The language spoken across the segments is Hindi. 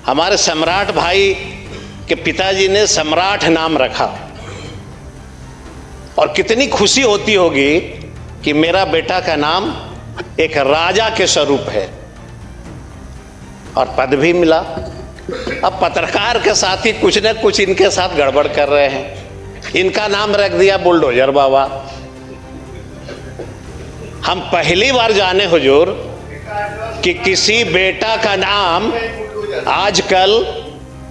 हमारे सम्राट भाई के पिताजी ने सम्राट नाम रखा और कितनी खुशी होती होगी कि मेरा बेटा का नाम एक राजा के स्वरूप है और पद भी मिला। अब पत्रकार के साथ ही कुछ न कुछ इनके साथ गड़बड़ कर रहे हैं, इनका नाम रख दिया बुलडोजर बाबा। हम पहली बार जाने हुजूर कि किसी बेटा का नाम आजकल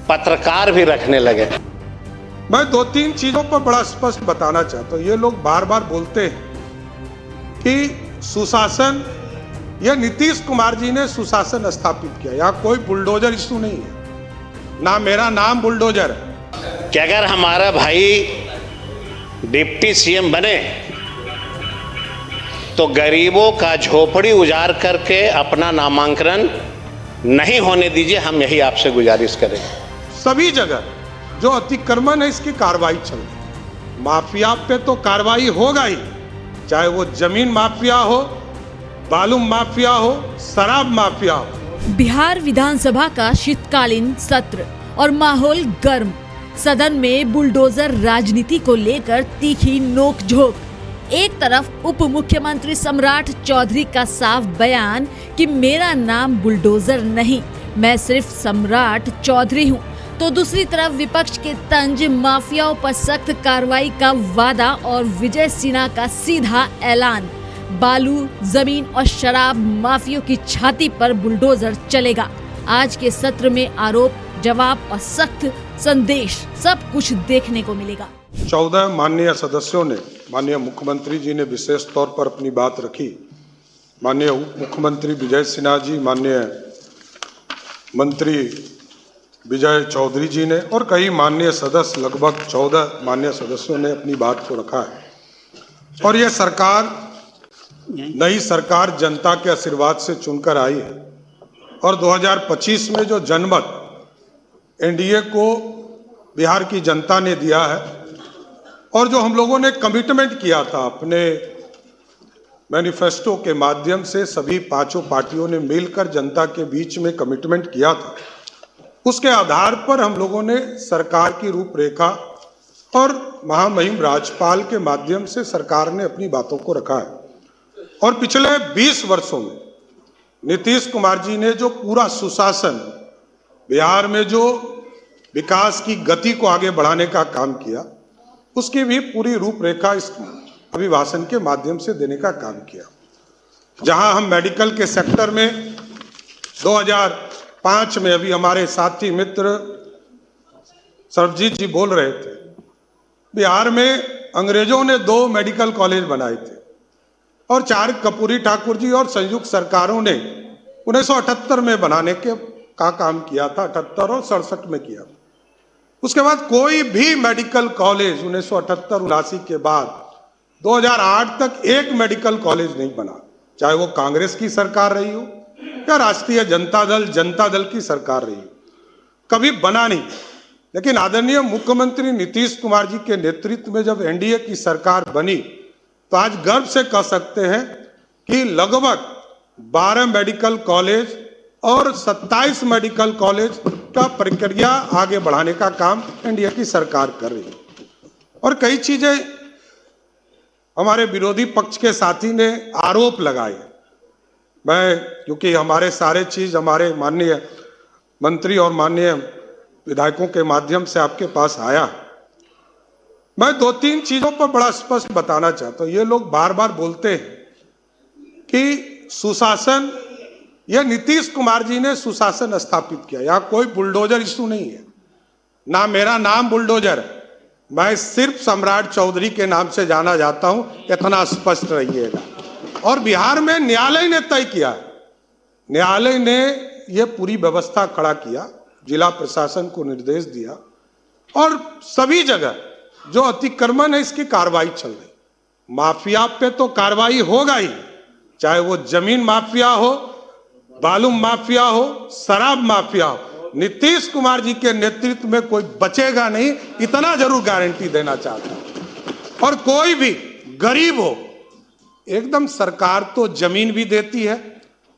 पत्रकार भी रखने लगे। मैं दो तीन चीजों पर बड़ा स्पष्ट बताना चाहता हूं। ये लोग बार बार बोलते हैं कि सुशासन, यह नीतीश कुमार जी ने सुशासन स्थापित किया। यहाँ कोई बुलडोजर इशू नहीं है, ना मेरा नाम बुलडोजर है। कि अगर हमारा भाई डिप्टी सीएम बने तो गरीबों का झोपड़ी उजाड़ करके अपना नामांकन नहीं होने दीजिए, हम यही आपसे गुजारिश करेंगे। सभी जगह जो अतिक्रमण है इसकी कार्रवाई चल रही है। माफिया पे तो कार्रवाई होगा ही, चाहे वो जमीन माफिया हो, बालू माफिया हो, शराब माफिया हो। बिहार विधानसभा का शीतकालीन सत्र और माहौल गर्म। सदन में बुलडोजर राजनीति को लेकर तीखी नोकझोंक। एक तरफ उप मुख्यमंत्री सम्राट चौधरी का साफ बयान कि मेरा नाम बुलडोजर नहीं, मैं सिर्फ सम्राट चौधरी हूं, तो दूसरी तरफ विपक्ष के तंज, माफियाओं पर सख्त कार्रवाई का वादा और विजय सिन्हा का सीधा ऐलान। बालू, जमीन और शराब माफियों की छाती पर बुलडोजर चलेगा। आज के सत्र में आरोप, जवाब और सख्त संदेश, सब कुछ देखने को मिलेगा। 14 माननीय सदस्यों ने, माननीय मुख्यमंत्री जी ने विशेष तौर पर अपनी बात रखी। माननीय उप मुख्यमंत्री विजय सिन्हा जी, माननीय मंत्री विजय चौधरी जी ने और कई माननीय सदस्य, लगभग 14 माननीय सदस्यों ने अपनी बात को रखा है। और ये सरकार, नई सरकार जनता के आशीर्वाद से चुनकर आई है और 2025 में जो जनमत एनडीए को बिहार की जनता ने दिया है और जो हम लोगों ने कमिटमेंट किया था अपने मैनिफेस्टो के माध्यम से, सभी पांचों पार्टियों ने मिलकर जनता के बीच में कमिटमेंट किया था, उसके आधार पर हम लोगों ने सरकार की रूपरेखा और महामहिम राज्यपाल के माध्यम से सरकार ने अपनी बातों को रखा है। और पिछले 20 वर्षों में नीतीश कुमार जी ने जो पूरा सुशासन, बिहार में जो विकास की गति को आगे बढ़ाने का काम किया, उसकी भी पूरी रूपरेखा इस अभिभाषण के माध्यम से देने का काम किया। जहां हम मेडिकल के सेक्टर में 2005 में, अभी हमारे साथी मित्र सरबजीत जी बोल रहे थे, बिहार में अंग्रेजों ने 2 मेडिकल कॉलेज बनाए थे और 4 कर्पूरी ठाकुर जी और संयुक्त सरकारों ने 1978 में बनाने का काम किया था, 78 और 67 में किया। उसके बाद कोई भी मेडिकल कॉलेज 1978-79 के बाद 2008 तक एक मेडिकल कॉलेज नहीं बना, चाहे वो कांग्रेस की सरकार रही हो या राष्ट्रीय जनता दल की सरकार रही हो, कभी बना नहीं। लेकिन आदरणीय मुख्यमंत्री नीतीश कुमार जी के नेतृत्व में जब एनडीए की सरकार बनी तो आज गर्व से कह सकते हैं कि लगभग 12 मेडिकल कॉलेज और 27 मेडिकल कॉलेज का प्रक्रिया आगे बढ़ाने का काम एनडीए की सरकार कर रही है। और कई चीजें हमारे विरोधी पक्ष के साथी ने आरोप लगाए। मैं, क्योंकि हमारे सारे चीज हमारे माननीय मंत्री और माननीय विधायकों के माध्यम से आपके पास आया, मैं 2-3 चीजों पर बड़ा स्पष्ट बताना चाहता हूं। ये लोग बार बार बोलते हैं कि सुशासन, यह नीतीश कुमार जी ने सुशासन स्थापित किया। यहाँ कोई बुलडोजर इशू नहीं है, ना मेरा नाम बुलडोजर है, मैं सिर्फ सम्राट चौधरी के नाम से जाना जाता हूं, इतना स्पष्ट रहिएगा। और बिहार में न्यायालय ने तय किया, न्यायालय ने यह पूरी व्यवस्था खड़ा किया, जिला प्रशासन को निर्देश दिया और सभी जगह जो अतिक्रमण है इसकी कार्रवाई चल रही। माफिया पे तो कार्रवाई होगा ही, चाहे वो जमीन माफिया हो, बालू माफिया हो, शराब माफिया हो। नीतीश कुमार जी के नेतृत्व में कोई बचेगा नहीं, इतना जरूर गारंटी देना चाहता हूं। और कोई भी गरीब हो, एकदम सरकार तो जमीन भी देती है।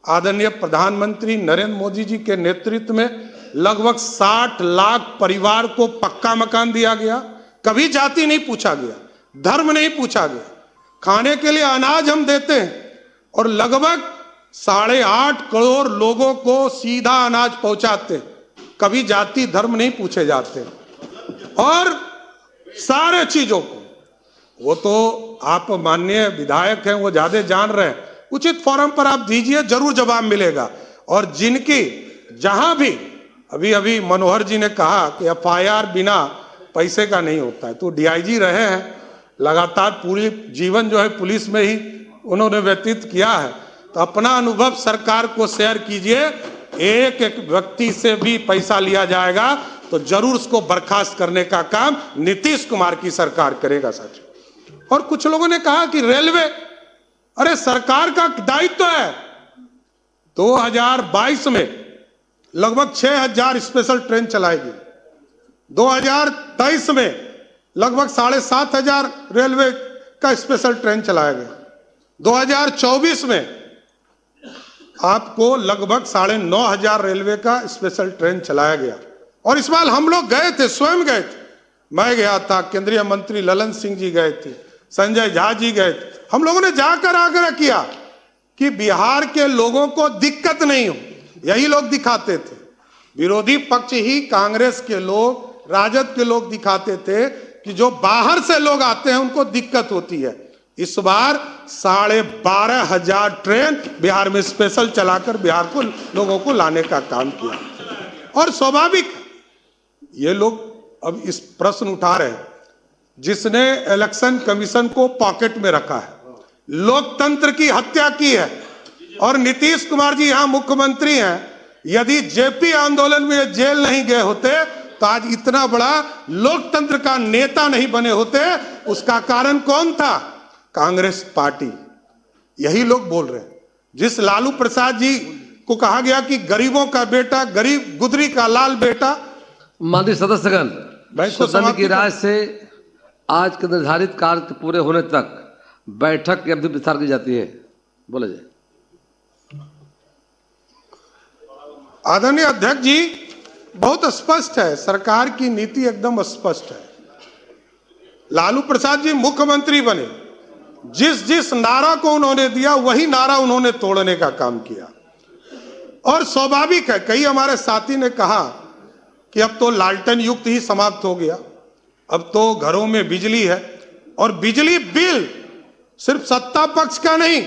आदरणीय प्रधानमंत्री नरेंद्र मोदी जी के नेतृत्व में लगभग 60 लाख परिवार को पक्का मकान दिया गया। कभी जाति नहीं पूछा गया, धर्म नहीं पूछा गया। खाने के लिए अनाज हम देते हैं और लगभग 8.5 करोड़ लोगों को सीधा अनाज पहुंचाते हैं। कभी जाति धर्म नहीं पूछे जाते। और सारे चीजों को, वो तो आप माननीय विधायक हैं, वो ज्यादा जान रहे हैं, उचित फोरम पर आप दीजिए, जरूर जवाब मिलेगा। और जिनकी जहां भी अभी मनोहर जी ने कहा कि एफआईआर बिना पैसे का नहीं होता है, तो डीआईजी रहे हैं, लगातार पूरी जीवन जो है पुलिस में ही उन्होंने व्यतीत किया है, तो अपना अनुभव सरकार को शेयर कीजिए। एक एक व्यक्ति से भी पैसा लिया जाएगा तो जरूर उसको बर्खास्त करने का काम नीतीश कुमार की सरकार करेगा साथियों। और कुछ लोगों ने कहा कि रेलवे, अरे सरकार का दायित्व है। 2022 में लगभग 6000 स्पेशल ट्रेन चलाएगी। 2023 में लगभग 7500 रेलवे का स्पेशल ट्रेन चलाया गया। 2024 में आपको लगभग 9500 रेलवे का स्पेशल ट्रेन चलाया गया। और इस बार हम लोग गए थे, स्वयं गए थे, मैं गया था, केंद्रीय मंत्री ललन सिंह जी गए थे, संजय झा जी गए थे। हम लोगों ने जाकर आग्रह किया कि बिहार के लोगों को दिक्कत नहीं हो। यही लोग दिखाते थे, विरोधी पक्ष ही कांग्रेस के लोग, राजद के लोग दिखाते थे कि जो बाहर से लोग आते हैं उनको दिक्कत होती है। इस बार 12,500 ट्रेन बिहार में स्पेशल चलाकर बिहार को लोगों को लाने का काम किया। और स्वाभाविक ये लोग अब इस प्रश्न उठा रहे हैं, जिसने इलेक्शन कमीशन को पॉकेट में रखा है, लोकतंत्र की हत्या की है। और नीतीश कुमार जी यहां मुख्यमंत्री हैं, यदि जेपी आंदोलन में जेल नहीं गए होते तो आज इतना बड़ा लोकतंत्र का नेता नहीं बने होते। उसका कारण कौन था? कांग्रेस पार्टी। यही लोग बोल रहे हैं। जिस लालू प्रसाद जी को कहा गया कि गरीबों का बेटा, गरीब गुदरी का लाल बेटा, माननीय सदस्यगण, सदन की राय से आज के निर्धारित कार्य पूरे होने तक बैठक की अवधि विस्तार की जाती है। बोले जाए। आदरणीय अध्यक्ष जी, बहुत स्पष्ट है, सरकार की नीति एकदम स्पष्ट है। लालू प्रसाद जी मुख्यमंत्री बने, जिस जिस नारा को उन्होंने दिया वही नारा उन्होंने तोड़ने का काम किया। और स्वाभाविक है, कई हमारे साथी ने कहा कि अब तो लालटेन युग ही समाप्त हो गया, अब तो घरों में बिजली है। और बिजली बिल सिर्फ सत्ता पक्ष का नहीं,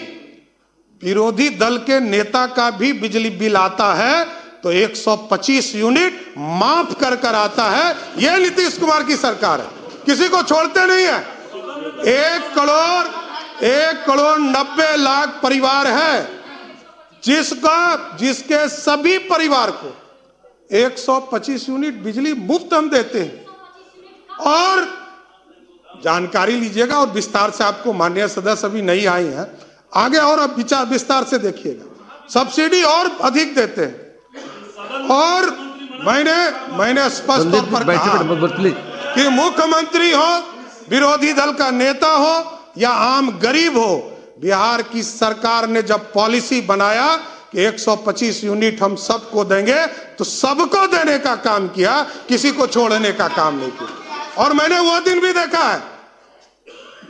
विरोधी दल के नेता का भी बिजली बिल आता है तो 125 यूनिट माफ कर आता है। यह नीतीश कुमार की सरकार है, किसी को छोड़ते नहीं है। 1 करोड़ 90 लाख परिवार है, जिसके सभी परिवार को 125 यूनिट बिजली मुफ्त हम देते हैं। और जानकारी लीजिएगा, और विस्तार से आपको माननीय सदस्य अभी नहीं आई हैं, आगे और अब विचार विस्तार से देखिएगा। सब्सिडी और अधिक देते हैं। और मैंने स्पष्ट तौर पर कहा कि मुख्यमंत्री हो, विरोधी दल का नेता हो या आम गरीब हो, बिहार की सरकार ने जब पॉलिसी बनाया कि 125 यूनिट हम सबको देंगे, तो सबको देने का काम किया, किसी को छोड़ने का काम नहीं किया। और मैंने वो दिन भी देखा है,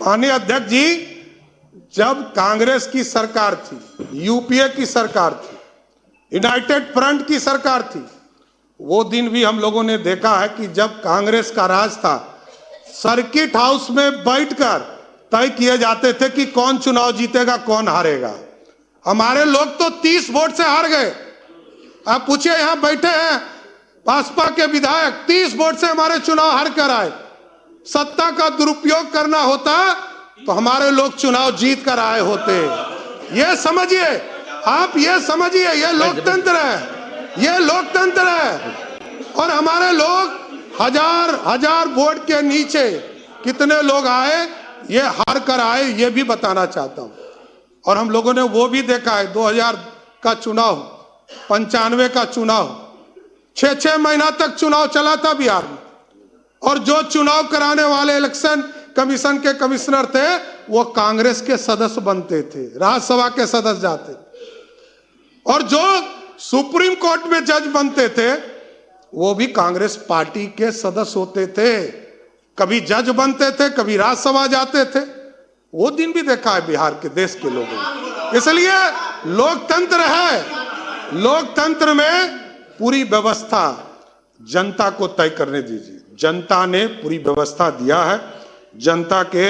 माननीय अध्यक्ष जी, जब कांग्रेस की सरकार थी, यूपीए की सरकार थी, यूनाइटेड फ्रंट की सरकार थी, वो दिन भी हम लोगों ने देखा है कि जब कांग्रेस का राज था, सर्किट हाउस में बैठकर तय किए जाते थे कि कौन चुनाव जीतेगा, कौन हारेगा। हमारे लोग तो 30 वोट से हार गए। आप पूछिए, यहां बैठे हैं भाजपा के विधायक, 30 वोट से हमारे चुनाव हार कर आए। सत्ता का दुरुपयोग करना होता तो हमारे लोग चुनाव जीत कर आए होते। ये समझिए, आप ये समझिए, ये लोकतंत्र है, ये लोकतंत्र है। और हमारे लोग हजार वोट के नीचे कितने लोग आए, ये हार कर आए, ये भी बताना चाहता हूं। और हम लोगों ने वो भी देखा है, 2000 का चुनाव, 95 का चुनाव, 6 महीना तक चुनाव चला था बिहार में। और जो चुनाव कराने वाले इलेक्शन कमीशन के कमिश्नर थे, वो कांग्रेस के सदस्य बनते थे, राज्यसभा के सदस्य जाते। और जो सुप्रीम कोर्ट में जज बनते थे, वो भी कांग्रेस पार्टी के सदस्य होते थे, कभी जज बनते थे, कभी राज्यसभा जाते थे। वो दिन भी देखा है बिहार के देश के लोगों ने। इसलिए लोकतंत्र है, लोकतंत्र में पूरी व्यवस्था जनता को तय करने दीजिए। जनता ने पूरी व्यवस्था दिया है, जनता के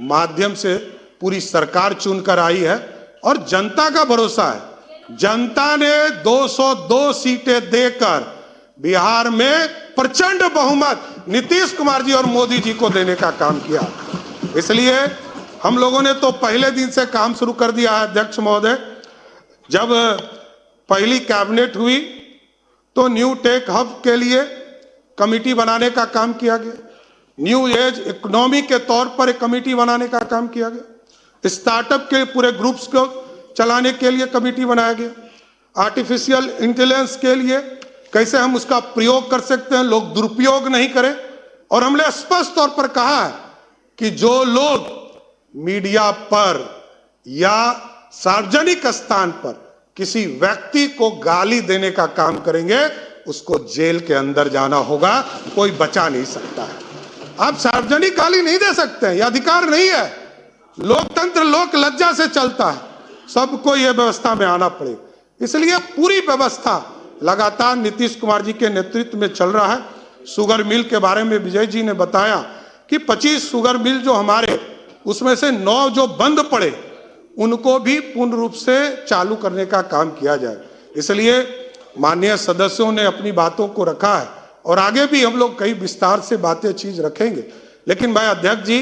माध्यम से पूरी सरकार चुनकर आई है और जनता का भरोसा है। जनता ने 202 सीटें देकर बिहार में प्रचंड बहुमत नीतीश कुमार जी और मोदी जी को देने का काम किया। इसलिए हम लोगों ने तो पहले दिन से काम शुरू कर दिया है। अध्यक्ष महोदय, जब पहली कैबिनेट हुई तो न्यू टेक हब के लिए कमेटी बनाने का काम किया गया, न्यू एज इकोनॉमी के तौर पर एक कमेटी बनाने का काम किया गया, स्टार्टअप के पूरे ग्रुप्स को चलाने के लिए कमेटी बनाया गया, आर्टिफिशियल इंटेलिजेंस के लिए कैसे हम उसका प्रयोग कर सकते हैं, लोग दुरुपयोग नहीं करें। और हमने स्पष्ट तौर पर कहा है कि जो लोग मीडिया पर या सार्वजनिक स्थान पर किसी व्यक्ति को गाली देने का काम करेंगे उसको जेल के अंदर जाना होगा, कोई बचा नहीं सकता है। आप सार्वजनिक गाली नहीं दे सकते हैं, यह अधिकार नहीं है। लोकतंत्र लोक लज्जा से चलता है, सबको यह व्यवस्था में आना पड़ेगा। इसलिए पूरी व्यवस्था लगातार नीतीश कुमार जी के नेतृत्व में चल रहा है। शुगर मिल के बारे में विजय जी ने बताया कि 25 शुगर मिल जो हमारे, उसमें से 9 जो बंद पड़े उनको भी पूर्ण रूप से चालू करने का काम किया जाए। इसलिए माननीय सदस्यों ने अपनी बातों को रखा है और आगे भी हम लोग कई विस्तार से बातें चीज रखेंगे। लेकिन मैं अध्यक्ष जी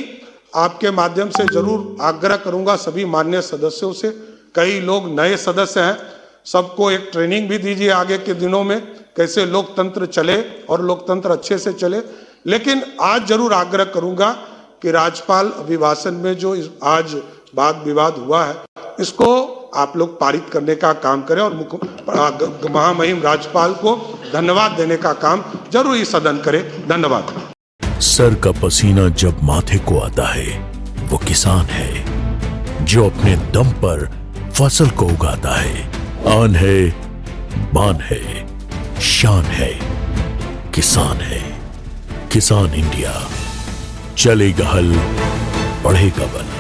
आपके माध्यम से जरूर आग्रह करूंगा सभी माननीय सदस्यों से, कई लोग नए सदस्य हैं, सबको एक ट्रेनिंग भी दीजिए आगे के दिनों में कैसे लोकतंत्र चले और लोकतंत्र अच्छे से चले। लेकिन आज जरूर आग्रह करूंगा कि राज्यपाल अभिभाषण में जो आज वाद विवाद हुआ है इसको आप लोग पारित करने का काम करें और महामहिम राज्यपाल को धन्यवाद देने का काम जरूर इस सदन करें। धन्यवाद। सर का पसीना जब माथे को आता है वो किसान है जो अपने दम पर फसल को उगाता है। आन है, बान है, शान है, किसान है। किसान इंडिया, चलेगा हल, बढ़ेगा बल।